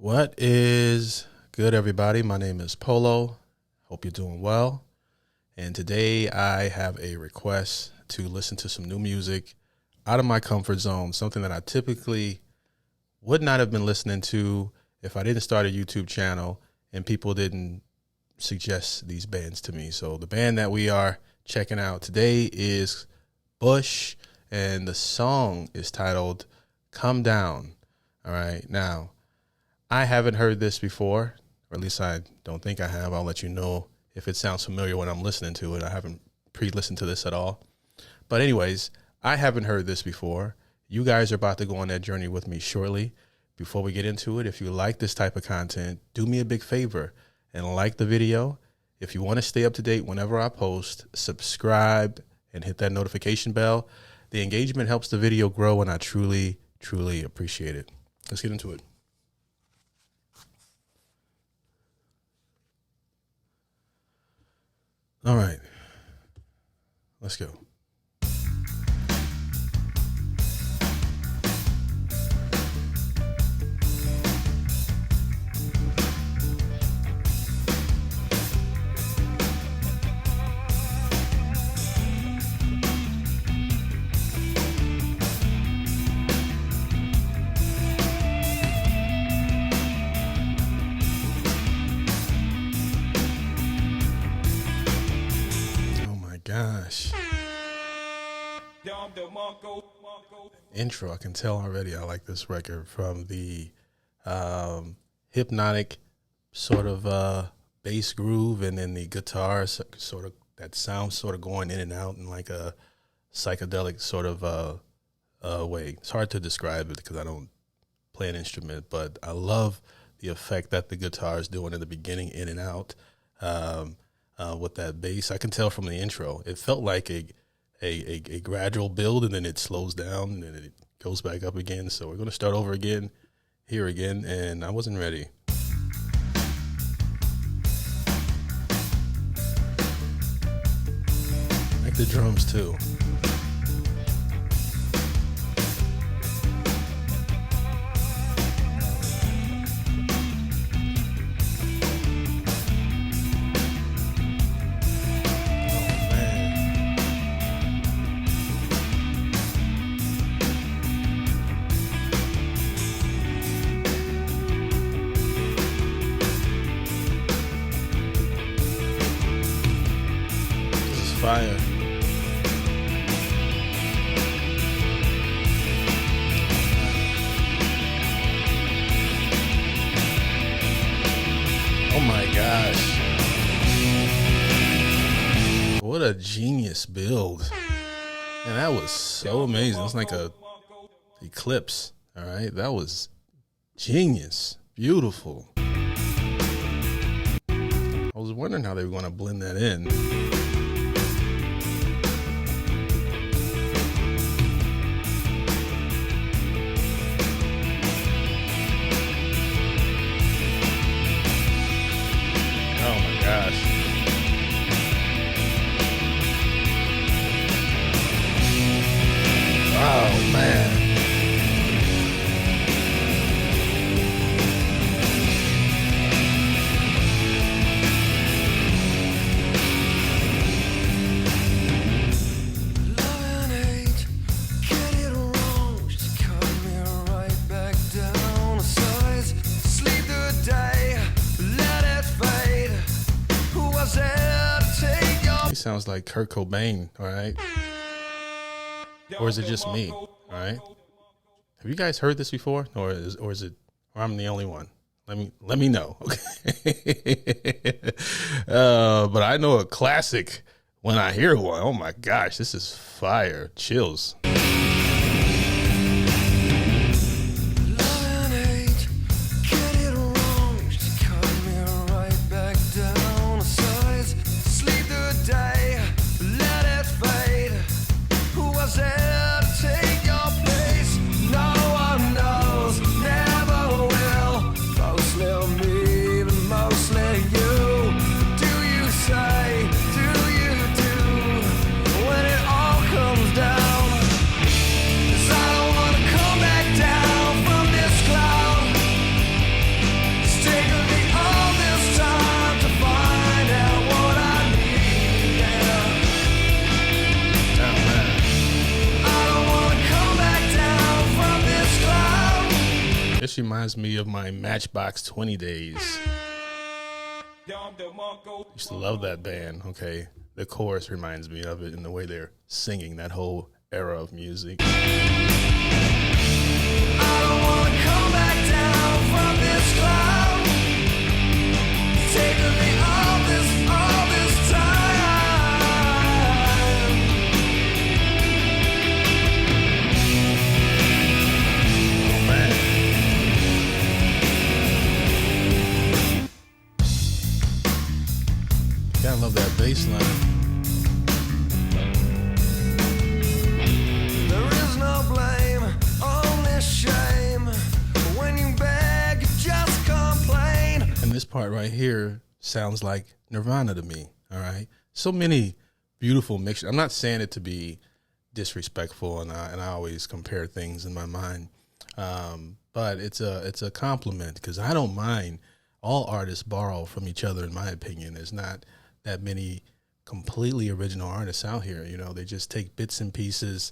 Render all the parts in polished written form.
What is good, everybody? My name is Polo. Hope you're doing well. And today I have a request to listen to some new music out of my comfort zone, something that I typically would not have been listening to if I didn't start a YouTube channel and people didn't suggest these bands to me. So the band that we are checking out today is Bush, and the song is titled COMEDOWN. All right. Now, I haven't heard this before, or at least I don't think I have. I'll let you know if it sounds familiar when I'm listening to it. I haven't pre-listened to this at all. But anyways, I haven't heard this before. You guys are about to go on that journey with me shortly. Before we get into it, if you like this type of content, do me a big favor and like the video. If you want to stay up to date whenever I post, subscribe and hit that notification bell. The engagement helps the video grow, and I truly, truly appreciate it. Let's get into it. All right, let's go. Gosh. Intro, I can tell already I like this record from the hypnotic sort of bass groove, and then the guitar sort of that sound sort of going in and out in like a psychedelic sort of way. It's hard to describe it because I don't play an instrument, but I love the effect that the guitar is doing in the beginning, in and out. With that bass, I can tell from the intro, it felt like a gradual build, and then it slows down and then it goes back up again. So we're going to start over again, here again, and I wasn't ready. I like the drums too. Fire. Oh my gosh. What a genius build. And that was so amazing. It's like a eclipse. All right. That was genius. Beautiful. I was wondering how they were going to blend that in. Gosh. Oh, man. Sounds like Kurt Cobain, all right? Or is it just me, all right? Have you guys heard this before, or I'm the only one? Let me know, okay? But I know a classic when I hear one. Oh my gosh, this is fire, chills. Say, do you do when it all comes down? reminds me of my Matchbox 20 days. Used to love that band. Okay, the chorus reminds me of it in the way they're singing that whole era of music. I don't wanna come back down from this cloud. Taking me all this time. Oh man. Gotta love that bass line. There is no blame, only shame. But when you beg, you just complain. And this part right here sounds like Nirvana to me. All right. So many beautiful mixtures. I'm not saying it to be disrespectful, and I always compare things in my mind. But it's a compliment, because I don't mind. All artists borrow from each other, in my opinion. There's not that many completely original artists out here. You know, they just take bits and pieces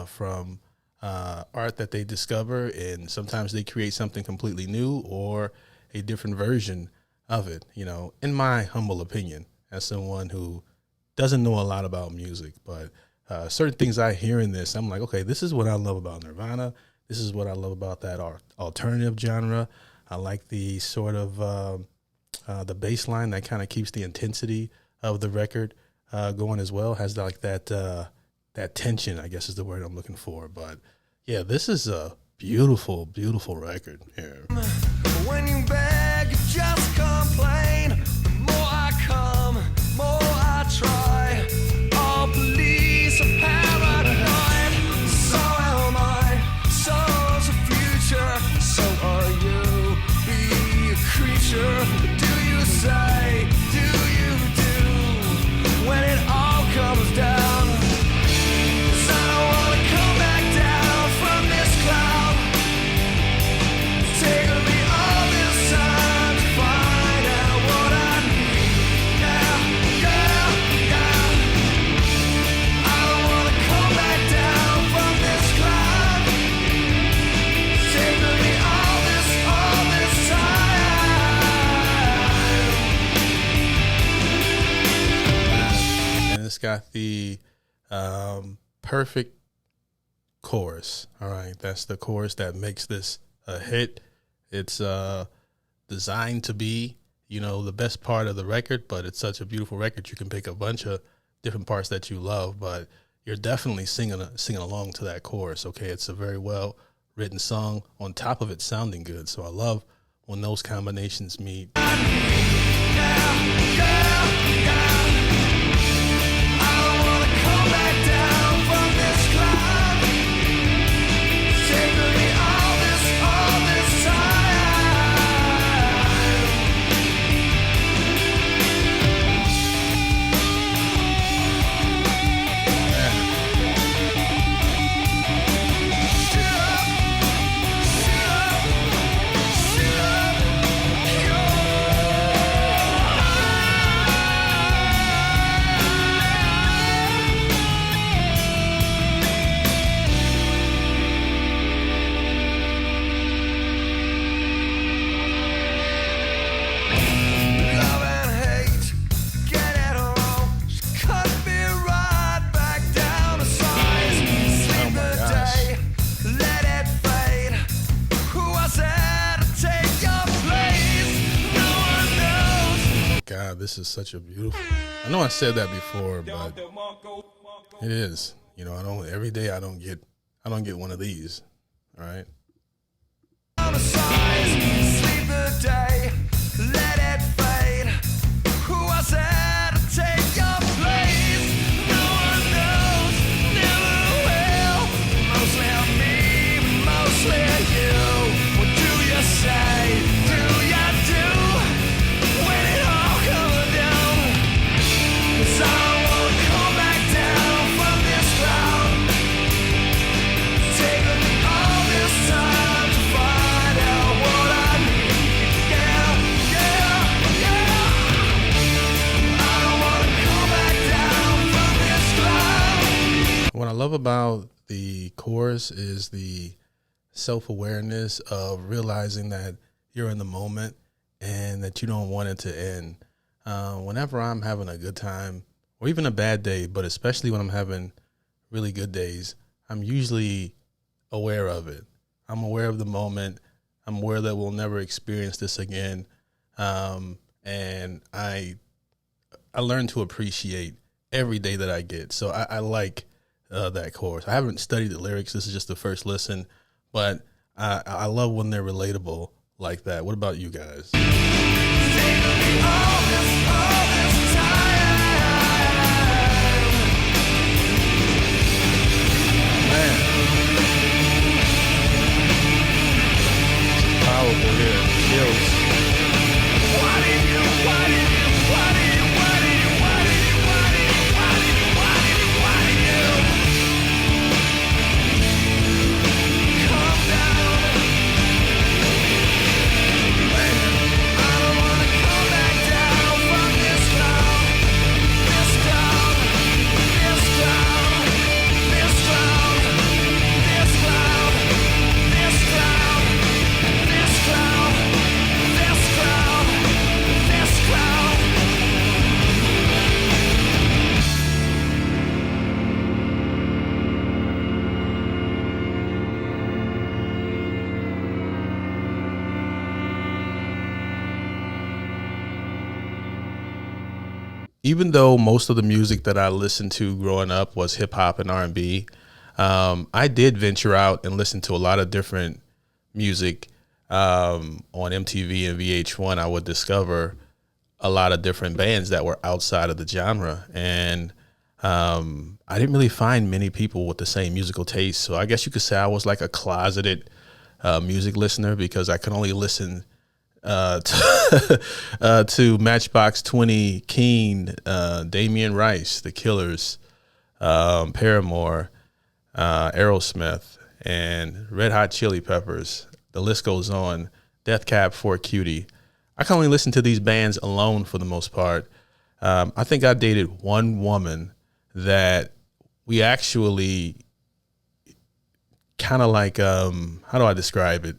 from art that they discover, and sometimes they create something completely new or a different version of it, you know, in my humble opinion, as someone who doesn't know a lot about music. But certain things I hear in this, I'm like, okay, this is what I love about Nirvana. This is what I love about that alternative genre. I like the sort of the bass line that kind of keeps the intensity of the record going as well. Has like that tension, I guess is the word I'm looking for. But yeah, this is a beautiful, beautiful record here. When you beg, you just complain. The more I come, more I try. All police are paranoid. So am I. So's the future. So are you. Be a creature. Do you say? Do you do? When it all comes down. 'Cause I don't wanna come back down from this cloud. Take me all this time to find out what I need. Yeah, yeah, yeah. I don't wanna come back down from this cloud. Take me all this time. And it's got the perfect chorus. All right, that's the chorus that makes this a hit. It's designed to be, you know, the best part of the record, but it's such a beautiful record. You can pick a bunch of different parts that you love, but you're definitely singing along to that chorus. Okay, it's a very well written song. On top of it sounding good, so I love when those combinations meet. Yeah, yeah, yeah. I don't wanna come back down from this cloud. Take me all this Love and hate, get it wrong. She cut me right back down to size. Sleep my the gosh. day, let it fade. Who was there to take your place? No one knows. God, this is such a beautiful. I know I said that before, but it is. You know, every day I don't get one of these. All right. On the size, sleep the day, let it fade. Who was there to take your place? No one knows, never will. Mostly on me, mostly on you. What do you say? Do you do? When it all comes down. 'Cause I don't wanna come back down from this cloud. Take me all this time to find out what I need. Yeah, yeah, yeah. I don't wanna come back down from this cloud. What I love about the chorus is the self-awareness of realizing that you're in the moment and that you don't want it to end. Whenever I'm having a good time or even a bad day, but especially when I'm having really good days, I'm usually aware of it. I'm aware of the moment. I'm aware that we'll never experience this again. And I learn to appreciate every day that I get. So I like that chorus. I haven't studied the lyrics. This is just the first listen, but I love when they're relatable like that. What about you guys? Man, this is powerful here. Chills. Even though most of the music that I listened to growing up was hip hop and R&B, I did venture out and listen to a lot of different music on MTV and VH1. I would discover a lot of different bands that were outside of the genre, and I didn't really find many people with the same musical taste. So I guess you could say I was like a closeted music listener because I could only listen to Matchbox 20, Keen, Damian Rice, The Killers, Paramore, Aerosmith, and Red Hot Chili Peppers. The list goes on. Death Cab for Cutie. I can only listen to these bands alone for the most part. I think I dated one woman that we actually kind of like, how do I describe it?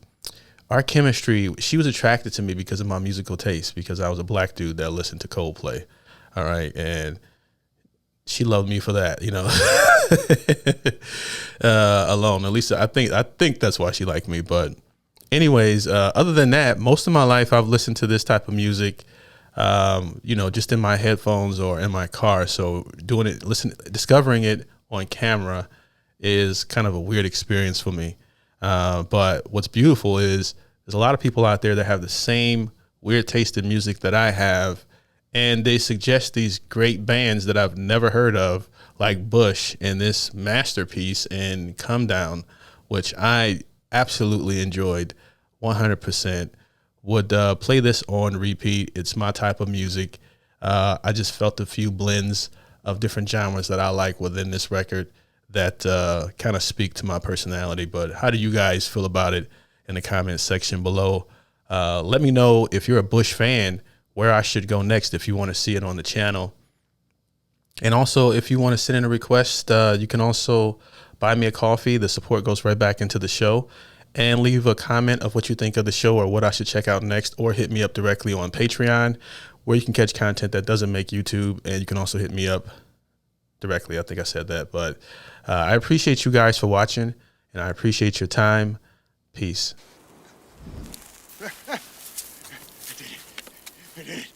Our chemistry, she was attracted to me because of my musical taste, because I was a black dude that listened to Coldplay. All right. And she loved me for that, you know, alone. At least I think that's why she liked me. But anyways, other than that, most of my life I've listened to this type of music, you know, just in my headphones or in my car. So discovering it on camera is kind of a weird experience for me. But what's beautiful is there's a lot of people out there that have the same weird taste in music that I have, and they suggest these great bands that I've never heard of, like Bush and this masterpiece and COMEDOWN, which I absolutely enjoyed 100%. Would play this on repeat. It's my type of music. I just felt a few blends of different genres that I like within this record that kind of speak to my personality. But how do you guys feel about it in the comment section below? Let me know if you're a Bush fan, where I should go next if you want to see it on the channel. And also, if you want to send in a request, you can also buy me a coffee. The support goes right back into the show. And leave a comment of what you think of the show or what I should check out next, or hit me up directly on Patreon, where you can catch content that doesn't make YouTube. And you can also hit me up directly. I think I said that, but I appreciate you guys for watching, and I appreciate your time. Peace. I did it.